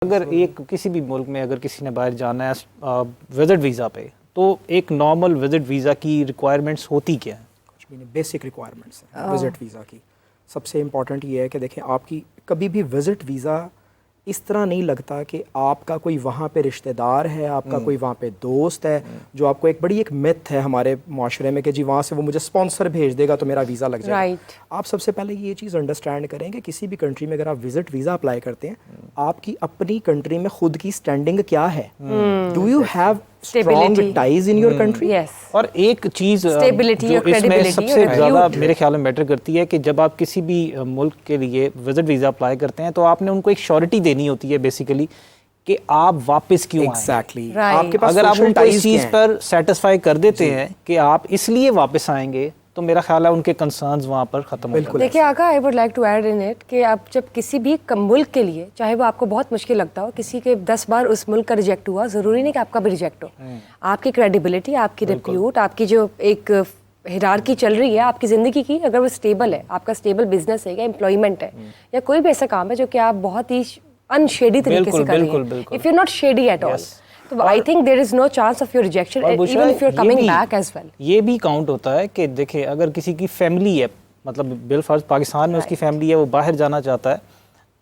अगर एक किसी भी मुल्क में अगर किसी ने बाहर जाना है विजिट वीज़ा पे, तो एक नॉर्मल विजिट वीज़ा की रिक्वायरमेंट्स होती क्या है? कुछ भी नहीं, बेसिक रिक्वायरमेंट्स हैं विज़िट वीज़ा की। सबसे इम्पॉर्टेंट ये है कि देखें, आपकी कभी भी विज़िट वीज़ा इस तरह नहीं लगता कि आपका कोई वहाँ पे रिश्तेदार है, आपका कोई वहाँ पे दोस्त है, जो आपको एक बड़ी एक मिथ है हमारे माशरे में कि जी वहाँ से वो मुझे स्पॉन्सर भेज देगा तो मेरा वीज़ा लग जाएगा। आप सबसे पहले ये चीज़ अंडरस्टैंड करें कि किसी भी कंट्री में अगर आप विज़िट वीज़ा अप्लाई करते हैं, आपकी अपनी कंट्री में खुद की स्टैंडिंग क्या है। Do you have strong ties in your country? और एक चीज़ जो Stability और इसमें credibility सबसे और ज़्यादा repute। मेरे ख्याल में मैटर करती है कि जब आप किसी भी मुल्क के लिए विजिट वीज़ा अप्लाई करते हैं तो आपने उनको एक श्योरिटी देनी होती है बेसिकली कि आप वापस क्यों आए। एग्जैक्टली। Right। आपके पास अगर आप social उनको इस ties चीज़ क्या हैं? पर सेटिस्फाई कर देते हैं कि आप इसलिए वापस आएंगे, तो मेरा ख्याल है उनके कंसर्न्स वहाँ पर ख़त्म हो जाते हैं। देखिए आका, I would like to add in it कि आप जब किसी भी मुल्क के लिए, चाहे वो आपको बहुत मुश्किल लगता हो, किसी के 10 बार उस मुल्क का रिजेक्ट हुआ, ज़रूरी नहीं कि आपका भी रिजेक्ट हो। आपकी क्रेडिबिलिटी, आपकी रिप्यूट, आपकी जो एक हिरार्की चल रही है आपकी ज़िंदगी की, अगर वो स्टेबल है, आपका स्टेबल बिजनेस है या एम्प्लॉयमेंट है या कोई भी ऐसा काम है जो कि आप बहुत ही अनशेडी तरीके से कर रहे हैं, if you not shady at all, तो I think there is no chance of your rejection even if you are coming back as well. ये भी काउंट होता है कि देखिए, अगर किसी की फैमिली है, मतलब बिलफर्ज पाकिस्तान में उसकी फैमिली है, वो बाहर जाना चाहता है,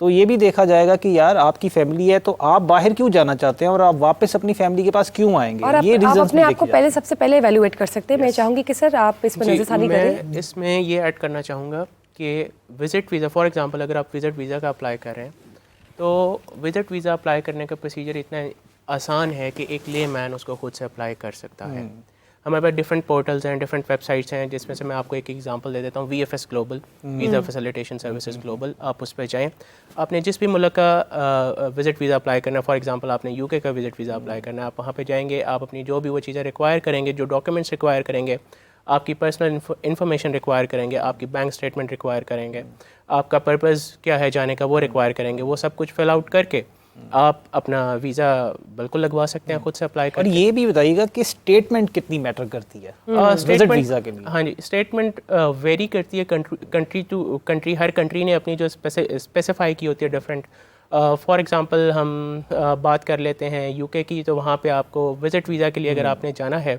तो ये भी देखा जाएगा कि यार आपकी फैमिली है तो आप बाहर क्यों जाना चाहते हैं और आप वापस अपनी फैमिली के पास क्यों आएंगे। और ये आप अपने आप को देखे पहले सबसे पहले एवेल्युएट कर सकते हैं। मैं चाहूँगी कि सर आप इस पर नज़रसानी करें। मैं इसमें ये ऐड करना चाहूँगा कि विज़िट वीज़ा, फॉर एग्जांपल अगर आप विज़िट वीज़ा का अप्लाई कर रहे हैं, तो विज़िट वीज़ा अप्लाई करने का प्रोसीजर इतना आसान है कि एक ले मैन उसको खुद से अप्लाई कर सकता है। हमारे पास डिफरेंट पोर्टल्स हैं, डिफरेंट वेबसाइट्स हैं, जिसमें से मैं आपको एक एग्जांपल दे देता हूँ। VFS global, visa facilitation services global, आप उस पर जाएँ। आपने जिस भी मुल्क का विज़िट वीज़ा अप्लाई करना है, फॉर एग्जांपल आपने UK का विज़िट वीज़ा अप्लाई करना है, आप वहाँ पे जाएंगे, आप अपनी जो भी वो चीज़ें रिक्वायर करेंगे, जो डॉक्यूमेंट्स रिक्वायर करेंगे, आपकी पर्सनल इन्फॉर्मेशन रिक्वायर करेंगे, आपकी बैंक स्टेटमेंट रिक्वायर करेंगे, आपका पर्पज़ क्या है जाने का वो रिक्वायर करेंगे, वो सब कुछ फिल आउट करके आप अपना वीज़ा बिल्कुल लगवा सकते हैं खुद से अप्लाई कर। और ये भी बताइएगा कि स्टेटमेंट कितनी मैटर करती है विजिट वीज़ा के लिए। हाँ जी, स्टेटमेंट वेरी करती है कंट्री टू कंट्री। हर कंट्री ने अपनी जो स्पेसिफाई की होती है डिफरेंट। फॉर एग्जांपल हम बात कर लेते हैं UK की, तो वहाँ पे आपको विज़िट वीज़ा के लिए अगर आपने जाना है,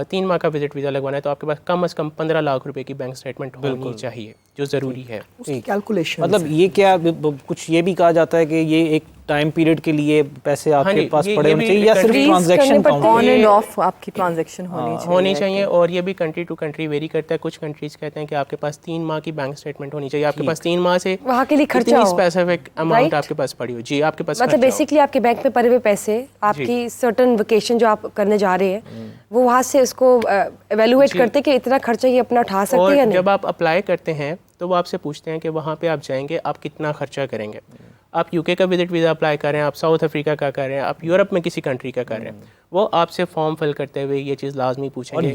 3 माह का विज़िट वीज़ा लगवाना है, तो आपके पास कम से कम 15 लाख रुपए की बैंक स्टेटमेंट होनी चाहिए, जो ज़रूरी है। उसकी कैलकुलेशन मतलब ये क्या कुछ ये भी कहा जाता है कि ये एक टाइम पीरियड के लिए पैसे आपके पास पड़े होने चाहिए या सिर्फ transaction count on end of आपकी ट्रांजैक्शन होनी चाहिए। और ये भी कंट्री टू कंट्री वेरी करता है। कुछ कंट्रीज कहते हैं कि आपके पास 3 माह की बैंक स्टेटमेंट होनी चाहिए, आपके पास 3 माह से वहाँ के लिए खर्चा हो, स्पेसिफिक अमाउंट आपके पास पड़ी हो। जी, आपके पास मतलब बेसिकली आपके बैंक में पड़े हुए पैसे, आपकी सर्टेन वेकेशन जो आप करने जा रहे हैं, वो वहाँ से उसको एवेल्युएट करते कि इतना खर्चा ये अपना उठा सकते हैं या नहीं। जब आप अप्लाई करते हैं तो वो आपसे पूछते हैं कि वहाँ पे आप जाएंगे आप कितना खर्चा करेंगे। आप UK का विजिट वीज़ा अप्लाई कर रहे हैं, आप साउथ अफ्रीका का कर रहे हैं, आप यूरोप में किसी कंट्री का कर रहे हैं, वो आपसे फॉर्म फिल करते हुए ये चीज़ लाजमी पूछेंगे। और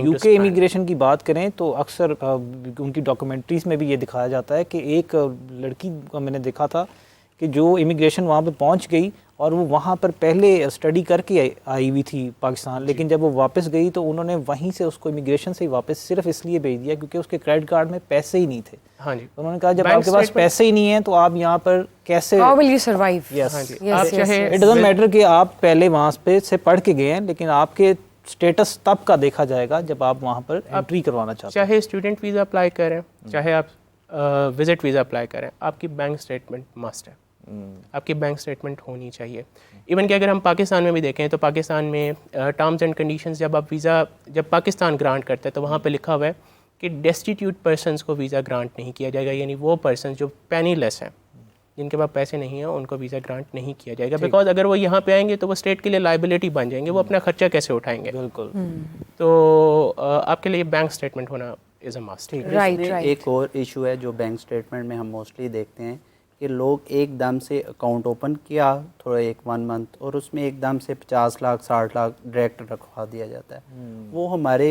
UK इमिग्रेशन की बात करें तो अक्सर उनकी डॉक्यूमेंट्रीज में भी ये दिखाया जाता है कि एक लड़की को मैंने देखा था कि जो इमिग्रेशन वहाँ पे पहुँच गई और वो वहाँ पर पहले स्टडी करके आई हुई थी पाकिस्तान, लेकिन जब वो वापस गई तो उन्होंने वहीं से उसको इमिग्रेशन से ही वापस सिर्फ इसलिए भेज दिया क्योंकि उसके क्रेडिट कार्ड में पैसे ही नहीं थे। हाँ जी, उन्होंने कहा जब आपके पास पैसे ही नहीं है तो आप यहाँ पर कैसे, how will you survive. It doesn't matter कि आप पहले वहाँ पे से पढ़ के गए हैं, लेकिन आपके स्टेटस तब का देखा जाएगा जब आप वहाँ पर एंट्री करवाना चाहते हैं। चाहे स्टूडेंट वीज़ा अप्लाई करें, चाहे आप विजिट वीज़ा अप्लाई करें, आपकी बैंक स्टेटमेंट मस्ट है। आपकी बैंक स्टेटमेंट होनी चाहिए। इवन कि अगर हम पाकिस्तान में भी देखें तो पाकिस्तान में टर्म्स एंड कंडीशंस जब पाकिस्तान ग्रांट करता है तो वहाँ पे लिखा हुआ है कि डेस्टिट्यूट पर्सनस को वीज़ा ग्रांट नहीं किया जाएगा, यानी वो पर्सन जो पेनीलेस हैं, जिनके पास पैसे नहीं हैं, उनको वीज़ा ग्रांट नहीं किया जाएगा। बिकॉज अगर वो यहाँ पे आएंगे तो वो स्टेट के लिए लाइबिलिटी बन जाएंगे, वो अपना खर्चा कैसे उठाएंगे। बिल्कुल। तो आपके लिए बैंक स्टेटमेंट होना इज़ अ मस्ट। राइट। एक और इशू है जो बैंक स्टेटमेंट में हम मोस्टली देखते हैं कि लोग एकदम से अकाउंट ओपन किया थोड़ा 1 मंथ और उसमें एकदम से 50 लाख 60 लाख डायरेक्ट रखवा दिया जाता है। वो हमारे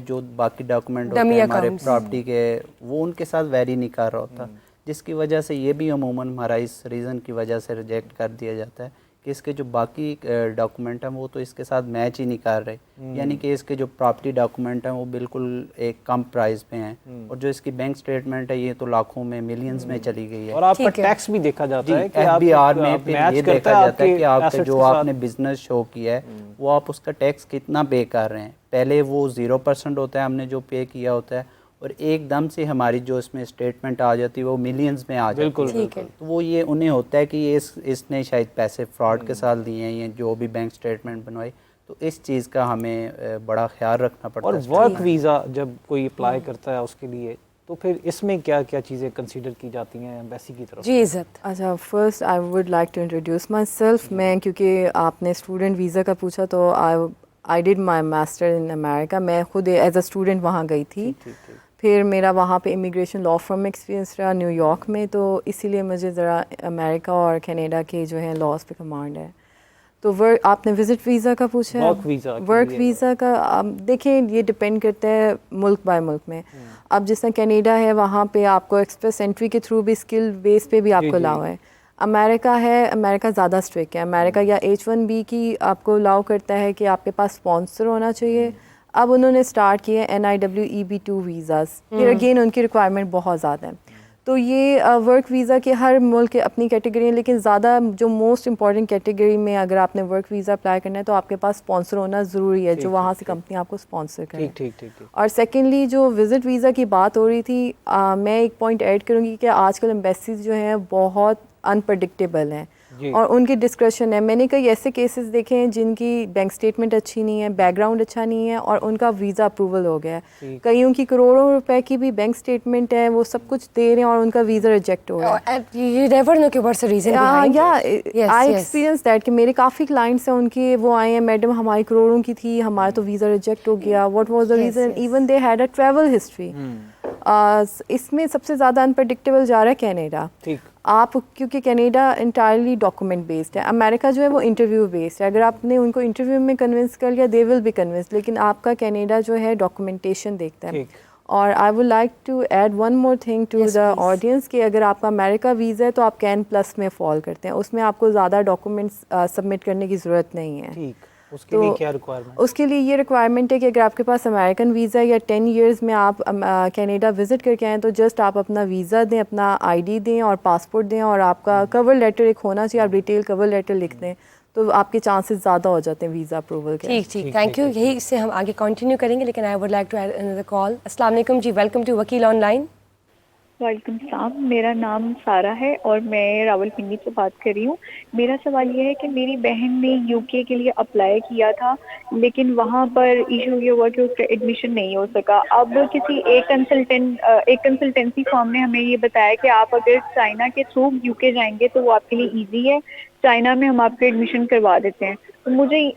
जो बाकी डॉक्यूमेंट होते हैं हमारे प्रॉपर्टी के, वो उनके साथ वेरी नहीं कर रहा होता, जिसकी वजह से ये भी अमूमन हमारा इस रीज़न की वजह से रिजेक्ट कर दिया जाता है कि इसके जो बाकी डॉक्यूमेंट हैं वो तो इसके साथ मैच ही नहीं कर रहे, यानी कि इसके जो प्रॉपर्टी डॉक्यूमेंट हैं वो बिल्कुल एक कम प्राइस पे हैं, और जो इसकी बैंक स्टेटमेंट है ये तो लाखों में मिलियंस में चली गई है। और आपका टैक्स भी देखा जाता है कि FBR में फिर ये देखा जाता है कि आपका assets जो के साथ। आपने बिजनेस शो किया है वो आप उसका टैक्स कितना पे कर रहे हैं। पहले वो 0% होता है हमने जो पे किया होता है, और एकदम से हमारी जो इसमें स्टेटमेंट आ जाती है वो मिलियंस में आ जाती है। ठीक है। तो वो ये उन्हें होता है कि ये इसने शायद पैसे फ्रॉड के साथ दिए हैं, ये जो भी बैंक स्टेटमेंट बनवाई, तो इस चीज़ का हमें बड़ा ख्याल रखना पड़ता और है। वर्क वीज़ा जब कोई अप्लाई करता है उसके लिए, तो फिर इसमें क्या क्या चीज़ें कंसीडर की जाती हैं एम्बेसी की तरफ? जी इज़्ज़त। अच्छा, first I would like to introduce myself. मैं, क्योंकि आपने स्टूडेंट वीज़ा का पूछा, तो I did my master in America. मैं खुद एज अ स्टूडेंट वहाँ गई थी। फिर मेरा वहाँ पे इमिग्रेशन लॉ फर्म में एक्सपीरियंस रहा न्यूयॉर्क में, तो इसीलिए मुझे ज़रा अमेरिका और कनाडा के जो हैं लॉज पे कमांड है। तो वर्क, आपने विज़िट वीज़ा का पूछा है। वर्क वीज़ा का देखिए ये डिपेंड करता है मुल्क बाय मुल्क में। अब जिस तरह कनाडा है वहाँ पे आपको एक्सप्रेस एंट्री के थ्रू भी स्किल बेस पे भी आपको अलाउ है। अमेरिका है, अमेरिका ज़्यादा स्ट्रिक्ट है। अमेरिका या H1B की आपको अलाउ करता है कि आपके पास स्पॉन्सर होना चाहिए। अब उन्होंने स्टार्ट किए NIW-EB2 वीज़ाज़, फिर अगेन उनकी रिक्वायरमेंट बहुत ज़्यादा है। तो ये वर्क वीज़ा के हर मुल्क के अपनी कैटेगरी है, लेकिन ज़्यादा जो मोस्ट इंपॉर्टेंट कैटेगरी में अगर आपने वर्क वीज़ा अप्लाई करना है तो आपके पास स्पॉन्सर होना ज़रूरी है, जो वहाँ से कंपनी आपको स्पॉन्सर करे। ठीक। और सेकेंडली जो विज़िट वीज़ा की बात हो रही थी, मैं एक पॉइंट ऐड करूँगी कि आजकल एम्बेसीज जो हैं बहुत अनप्रडिक्टेबल हैं और उनकी डिस्क्रिप्शन है। मैंने कई ऐसे केसेस देखे हैं जिनकी बैंक स्टेटमेंट अच्छी नहीं है, बैकग्राउंड अच्छा नहीं है, और उनका वीज़ा अप्रूवल हो गया है। कईयों की करोड़ों रुपए की भी बैंक स्टेटमेंट है, वो सब कुछ दे रहे हैं और उनका वीज़ा रिजेक्ट हो रहा है। You never know कि what's the reason behind it. Yes, I yes. Experience that कि मेरे काफ़ी क्लाइंट्स हैं उनके, वो आए हैं, मैडम हमारी करोड़ों की थी, हमारा तो वीज़ा रिजेक्ट हो गया, what was the reason, even they had a travel history. इसमें सबसे ज़्यादा अनप्रडिक्टेबल जा रहा है कनाडा। ठीक। आप, क्योंकि कनाडा इंटायरली डॉक्यूमेंट बेस्ड है, अमेरिका जो है वो इंटरव्यू बेस्ड है। अगर आपने उनको इंटरव्यू में कन्विंस कर लिया, दे विल बी कन्विंस, लेकिन आपका कनाडा जो है डॉक्यूमेंटेशन देखता है। और I would like to add one more thing to the audience कि अगर आपका अमेरिका वीज़ा है तो आप कैन प्लस में फॉल करते हैं, उसमें आपको ज़्यादा डॉक्यूमेंट्स सबमिट करने की ज़रूरत नहीं है। ठीक। उसके लिए क्या रिक्वायरमेंट? उसके लिए ये रिक्वायरमेंट है कि अगर आपके पास अमेरिकन वीज़ा या 10 इयर्स में आप कनाडा विज़िट करके आएँ, तो जस्ट आप अपना वीज़ा दें, अपना ID दें और पासपोर्ट दें, और आपका कवर लेटर एक होना चाहिए, आप डिटेल कवर लेटर लिख दें, तो आपके चांसेस ज़्यादा हो जाते हैं वीज़ा अप्रूवल के। ठीक, थैंक यू। यही से हम आगे कंटिन्यू करेंगे, लेकिन I would like to add another call. अस्सलाम वालेकुम जी, वेलकम टू वकील ऑनलाइन। वालेकुम सलाम, मेरा नाम सारा है और मैं रावलपिंडी से बात कर रही हूँ। मेरा सवाल ये है कि मेरी बहन ने UK के लिए अप्लाई किया था, लेकिन वहाँ पर इशू ये हुआ कि उसका एडमिशन नहीं हो सका। अब किसी एक कंसल्टेंसी फर्म ने हमें ये बताया कि आप अगर चाइना के थ्रू UK जाएंगे तो वो आपके लिए ईजी है, चाइना में हम आपका एडमिशन करवा देते हैं। तो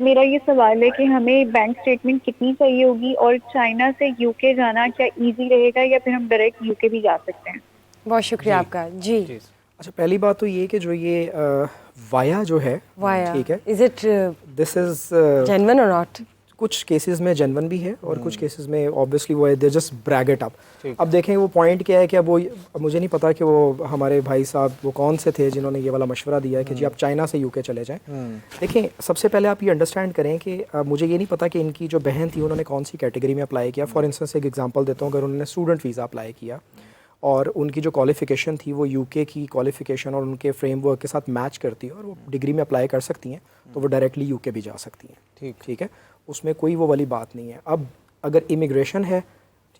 मेरा ये सवाल है कि हमें बैंक स्टेटमेंट कितनी चाहिए होगी, और चाइना से UK जाना क्या इजी रहेगा या फिर हम डायरेक्ट UK भी जा सकते हैं? बहुत शुक्रिया आपका जी। अच्छा, पहली बात तो ये कि जो ये वाया जो है, वाया, ठीक है, is it this is genuine और नॉट? कुछ केसेस में जेन्युइन भी है और कुछ केसेस में ऑब्वियसली वो they just brag it up. अब देखें वो पॉइंट क्या है कि अब मुझे नहीं पता कि वो हमारे भाई साहब वो कौन से थे जिन्होंने ये वाला मशवरा दिया है कि जी आप चाइना से UK चले जाएं। देखें, सबसे पहले आप ये अंडरस्टैंड करें कि मुझे ये नहीं पता कि इनकी जो बहन थी उन्होंने कौन सी कैटेगरी में अप्लाई किया। फॉर इंस्टेंस एक एग्जांपल देता हूँ, अगर उन्होंने स्टूडेंट वीज़ा अप्लाई किया और उनकी जो क्वालिफ़िकेशन थी वो UK की क्वालिफ़िकेशन और उनके फ्रेमवर्क के साथ मैच करती है और वो डिग्री में अप्लाई कर सकती हैं, तो वो डायरेक्टली UK भी जा सकती हैं। ठीक है, उसमें कोई वो वाली बात नहीं है। अब अगर इमिग्रेशन है,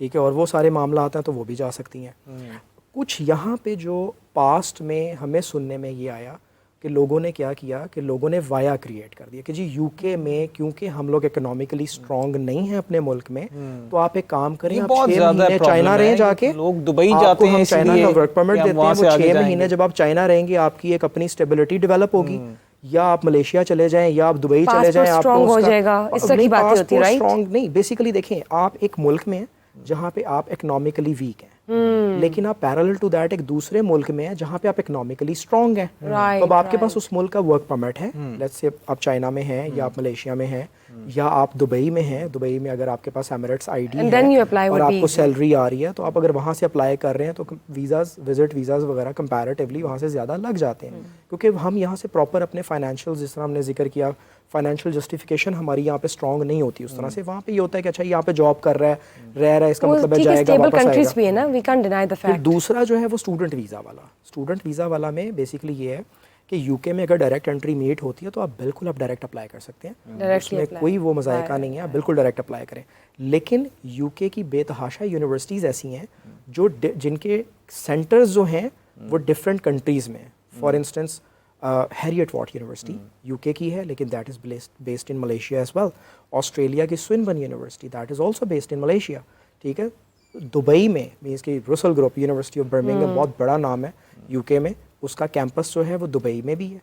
ठीक है, और वो सारे मामला आते हैं तो वो भी जा सकती हैं। कुछ यहाँ पे जो पास्ट में हमें सुनने में ये आया कि लोगों ने क्या किया कि लोगों ने वाया क्रिएट कर दिया कि जी UK में क्योंकि हम लोग इकोनॉमिकली स्ट्रांग नहीं हैं अपने मुल्क में, तो आप एक काम करें, आप 6 महीने चाइना रहें, जाके लोग दुबई जाते हैं, चाइना का वर्क परमिट देते हैं, वो 6 महीने जब आप चाइना रहेंगे आपकी एक अपनी स्टेबिलिटी डेवलप होगी, या आप मलेशिया चले जाएं या आप दुबई चले जाएं, आपको स्ट्रांग हो जाएगा। इस तरह की बातें होती है, राइट? स्ट्रांग नहीं, बेसिकली देखें, आप एक मुल्क में हैं जहाँ पे आप इकोनॉमिकली वीक हैं, लेकिन आप पैरेलल टू दैट एक दूसरे मुल्क में हैं जहाँ पे आप इकोनॉमिकली स्ट्रांग हैं। तो अब आपके पास उस मुल्क का वर्क परमिट है, लेट्स से आप चाइना में हैं या आप मलेशिया में हैं, या आप दुबई में हैं, दुबई में अगर आपके पास Emirates ID And then you apply है और would be आपको easy. सैलरी आ रही है, तो आप अगर वहाँ से अप्लाई कर रहे हैं तो वीज़ाज़, विजिट वीज़ाज़ वगैरह कंपैरेटिवली वहाँ से ज़्यादा लग जाते हैं, क्योंकि हम यहाँ से प्रॉपर अपने फाइनेंशियल, जिस तरह हमने जिक्र किया, फाइनेंशियल जस्टिफिकेशन हमारी यहाँ पे स्ट्रॉन्ग नहीं होती उस तरह से। वहाँ पे ये होता है कि अच्छा यहाँ पे जॉब कर रहा है, रह रहा है, इसका मतलब है ठीक है, जाएगा स्टेबल वापस कंट्रीज आएगा। भी है ना, वी कैन डिनाई द फिर फैक्ट। दूसरा जो है वो स्टूडेंट वीज़ा वाला। स्टूडेंट वीज़ा वाला में बेसिकली ये है कि यूके में अगर डायरेक्ट एंट्री मीट होती है तो आप बिल्कुल आप डायरेक्ट अप्लाई कर सकते हैं, Directly उसमें apply. कोई वो मज़ायका नहीं है, आप बिल्कुल डायरेक्ट अप्लाई करें। लेकिन यूके की बेतहाशा यूनिवर्सिटीज़ ऐसी हैं जो जिनके सेंटर्स जो हैं वो डिफरेंट कंट्रीज़ में हैं। For instance Heriot Watt University UK की है, लेकिन that is based in Malaysia as well. Australia की Swinburne University, that is also based in Malaysia. ठीक है, दुबई में मीन्स की रुसल ग्रुप, यूनिवर्सिटी ऑफ बर्मिंघम, बहुत बड़ा नाम है यूके में, उसका कैंपस जो है वो दुबई में भी है।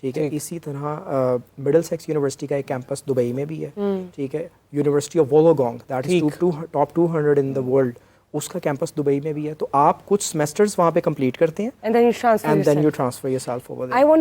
ठीक है, इसी तरह मिडिल सेक्स यूनिवर्सिटी का एक कैंपस दुबई में भी है। ठीक है, University of Wollongong, that is top 200 in the world, उसका कैंपस दुबई में भी है। तो आप कुछ सेमेस्टर्स वहाँ पे कंप्लीट करते हैं And then you transfer and then yourself. you transfer yourself over there. I wanted